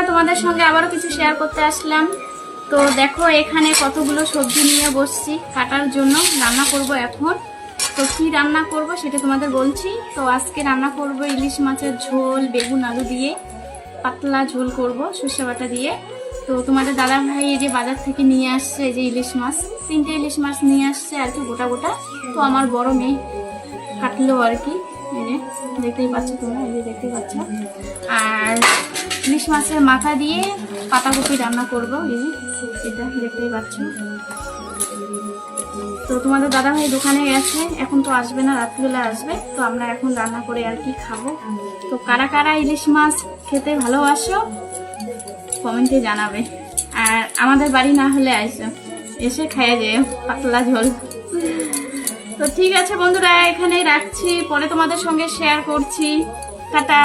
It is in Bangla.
তোমাদের সঙ্গে আবারও কিছু শেয়ার করতে আসলাম। তো দেখো এখানে কতগুলো সবজি নিয়ে বসছি কাটার জন্য, রান্না করব এখন। তো কি রান্না করব সেটা তোমাদের বলছি। তো আজকে রান্না করব ইলিশ মাছের ঝোল, বেগুন আলু দিয়ে পাতলা ঝোল করব সর্ষে বাটা দিয়ে। তো তোমাদের দাদা ভাই এই যে বাজার থেকে নিয়ে আসছে এই যে ইলিশ মাছ, 3টে ইলিশ মাছ নিয়ে আসছে আর কি, গোটা গোটা। তো আমার বড় মেয়ে কাটলো আর কি, এই যে দেখতেই পাচ্ছ তোমরা, এই যে দেখতেই পাচ্ছ। আর ইলিশ মাছের মাথা দিয়ে পাতাকপি রান্না করব, এই যে এটা দেখতেই পাচ্ছ। তো তোমাদের দাদা ভাই দোকানে গেছে, এখন তো আসবে না, রাত্রিবেলা আসবে। তো আমরা এখন রান্না করে আর কি খাবো। তো কারা কারা ইলিশ মাছ খেতে ভালোবাসো কমেন্টে জানাবে। আর আমাদের বাড়ি না হলে এসে খাইয়ে যেও পাতলা ঝোল। তো ঠিক আছে বন্ধুরা, এখানেই রাখছি, পরে তোমাদের সঙ্গে শেয়ার করছি। টাটা।